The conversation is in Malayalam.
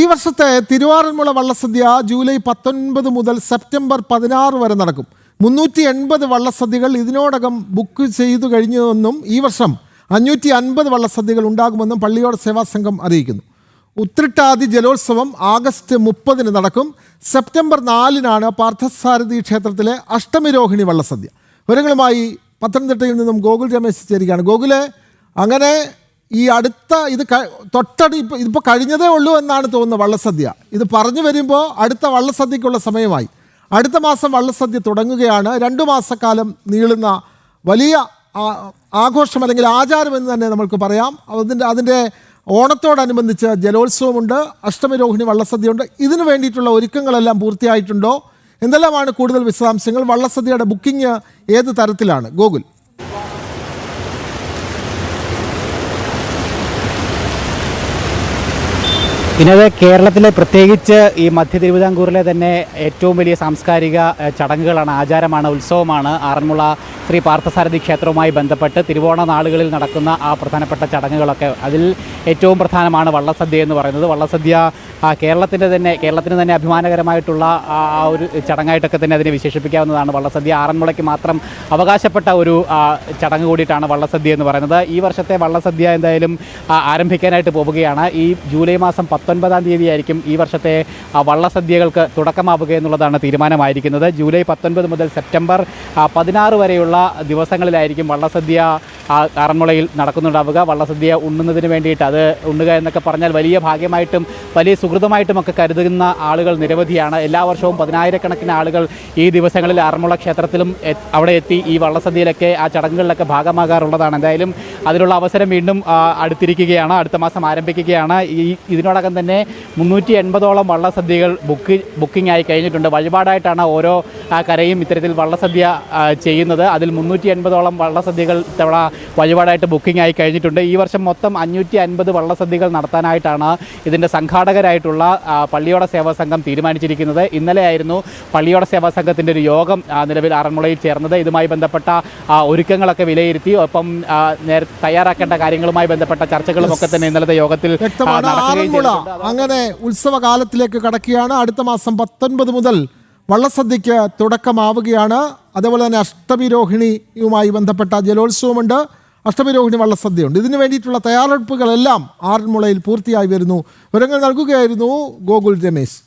ഈ വർഷത്തെ തിരുവാറന്മുള വള്ളസദ്യ ജൂലൈ 19 മുതൽ സെപ്റ്റംബർ 16 വരെ നടക്കും. 380 വള്ളസദ്യകൾ ഇതിനോടകം ബുക്ക് ചെയ്തു കഴിഞ്ഞുവെന്നും ഈ വർഷം 550 വള്ളസദ്യകൾ ഉണ്ടാകുമെന്നും പള്ളിയോട സേവാ സംഘം അറിയിക്കുന്നു. ഉത്രട്ടാതി ജലോത്സവം ആഗസ്റ്റ് 30 നടക്കും. സെപ്റ്റംബർ 4 പാർത്ഥസാരഥി ക്ഷേത്രത്തിലെ അഷ്ടമിരോഹിണി വള്ളസദ്യ. വിവരങ്ങളുമായി പത്തനംതിട്ടയിൽ നിന്നും ഗോകുൽ രമേശ് ചേരുകയാണ്. ഗോകുലെ, അങ്ങനെ ഈ അടുത്ത ഇതിപ്പോൾ കഴിഞ്ഞതേ ഉള്ളൂ എന്നാണ് തോന്നുന്നത് വള്ളസദ്യ. ഇത് പറഞ്ഞു വരുമ്പോൾ അടുത്ത വള്ളസദ്യക്കുള്ള സമയമായി. അടുത്ത മാസം വള്ളസദ്യ തുടങ്ങുകയാണ്. 2 മാസക്കാലം നീളുന്ന വലിയ ആഘോഷം അല്ലെങ്കിൽ ആചാരം എന്ന് തന്നെ നമുക്ക് പറയാം. അതിൻ്റെ ഓണത്തോടനുബന്ധിച്ച് ജലോത്സവമുണ്ട്, അഷ്ടമിരോഹിണി വള്ളസദ്യയുണ്ട്. ഇതിനു വേണ്ടിയിട്ടുള്ള ഒരുക്കങ്ങളെല്ലാം പൂർത്തിയായിട്ടുണ്ടോ? എന്തെല്ലാമാണ് കൂടുതൽ വിശദാംശങ്ങൾ? വള്ളസദ്യയുടെ ബുക്കിംഗ് ഏത് തരത്തിലാണ് ഗോകുൽ? പിന്നെ കേരളത്തിലെ പ്രത്യേകിച്ച് ഈ മധ്യ തിരുവിതാംകൂറിലെ തന്നെ ഏറ്റവും വലിയ സാംസ്കാരിക ചടങ്ങുകളാണ്, ആചാരമാണ്, ഉത്സവമാണ് ആറന്മുള ശ്രീ പാർത്ഥസാരഥി ക്ഷേത്രവുമായി ബന്ധപ്പെട്ട് തിരുവോണ നാളുകളിൽ നടക്കുന്ന ആ പ്രധാനപ്പെട്ട ചടങ്ങുകളൊക്കെ. അതിൽ ഏറ്റവും പ്രധാനമാണ് വള്ളസദ്യ എന്ന് പറയുന്നത്. വള്ളസദ്യ കേരളത്തിന് തന്നെ അഭിമാനകരമായിട്ടുള്ള ആ ഒരു ചടങ്ങായിട്ടൊക്കെ തന്നെ അതിനെ വിശേഷിപ്പിക്കാവുന്നതാണ്. വള്ളസദ്യ ആറന്മുളയ്ക്ക് മാത്രം അവകാശപ്പെട്ട ഒരു ചടങ്ങ് കൂടിയിട്ടാണ് വള്ളസദ്യ എന്ന് പറയുന്നത്. ഈ വർഷത്തെ വള്ളസദ്യ എന്തായാലും ആരംഭിക്കാനായിട്ട് പോവുകയാണ്. ഈ ജൂലൈ മാസം 19 തീയതിയായിരിക്കും ഈ വർഷത്തെ വള്ളസദ്യകൾക്ക് തുടക്കമാവുക എന്നുള്ളതാണ് തീരുമാനമായിരിക്കുന്നത്. ജൂലൈ 19 മുതൽ സെപ്റ്റംബർ 16 വരെയുള്ള ദിവസങ്ങളിലായിരിക്കും വള്ളസദ്യ ആറന്മുളയിൽ നടക്കുന്നുണ്ടാവുക. വള്ളസദ്യ ഉണ്ണുന്നതിന് വേണ്ടിയിട്ട്, അത് ഉണ്ണുക എന്നൊക്കെ പറഞ്ഞാൽ വലിയ ഭാഗ്യമായിട്ടും വലിയ സുഹൃതമായിട്ടുമൊക്കെ കരുതുന്ന ആളുകൾ നിരവധിയാണ്. എല്ലാ വർഷവും 10,000-കണക്കിന് ആളുകൾ ഈ ദിവസങ്ങളിൽ ആറന്മുള ക്ഷേത്രത്തിലും അവിടെ എത്തി ഈ വള്ളസദ്യയിലൊക്കെ ആ ചടങ്ങുകളിലൊക്കെ ഭാഗമാകാറുള്ളതാണ്. എന്തായാലും അതിനുള്ള അവസരം വീണ്ടും അടുത്തിരിക്കുകയാണ്. അടുത്ത മാസം ആരംഭിക്കുകയാണ്. ഇതിനോടകം തന്നെ 380ഓളം വള്ളസദ്യകൾ ബുക്കിംഗ് ആയി കഴിഞ്ഞിട്ടുണ്ട്. വഴിപാടായിട്ടാണ് ഓരോ കരയും ഇത്തരത്തിൽ വള്ളസദ്യ ചെയ്യുന്നത്. അതിൽ 380ഓളം വള്ളസദ്യകൾ ഇത്തവണ വഴിപാടായിട്ട് ബുക്കിംഗ് ആയി കഴിഞ്ഞിട്ടുണ്ട്. ഈ വർഷം മൊത്തം 550 വള്ളസദ്യകൾ നടത്താനായിട്ടാണ് ഇതിൻ്റെ സംഘാടകരായിട്ടുള്ള പള്ളിയോട സേവാ സംഘം തീരുമാനിച്ചിരിക്കുന്നത്. ഇന്നലെയായിരുന്നു പള്ളിയോട സേവാ സംഘത്തിൻ്റെ ഒരു യോഗം നിലവിൽ ആറന്മുളയിൽ ചേർന്നത്. ഇതുമായി ബന്ധപ്പെട്ട ഒരുക്കങ്ങളൊക്കെ വിലയിരുത്തി, ഒപ്പം തയ്യാറാക്കേണ്ട കാര്യങ്ങളുമായി ബന്ധപ്പെട്ട ചർച്ചകളുമൊക്കെ തന്നെ ഇന്നലത്തെ യോഗത്തിൽ അങ്ങനെ ഉത്സവകാലത്തിലേക്ക് കടക്കുകയാണ്. അടുത്ത മാസം 19 മുതൽ വള്ളസദ്യക്ക് തുടക്കമാവുകയാണ്. അതേപോലെ തന്നെ അഷ്ടമിരോഹിണിയുമായി ബന്ധപ്പെട്ട ജലോത്സവമുണ്ട്, അഷ്ടമിരോഹിണി വള്ളസദ്യയുണ്ട്. ഇതിനു വേണ്ടിയിട്ടുള്ള തയ്യാറെടുപ്പുകളെല്ലാം ആറന്മുളയിൽ പൂർത്തിയായി വരുന്നു. വിവരങ്ങൾ നൽകുകയായിരുന്നു ഗോകുൽ രമേശ്.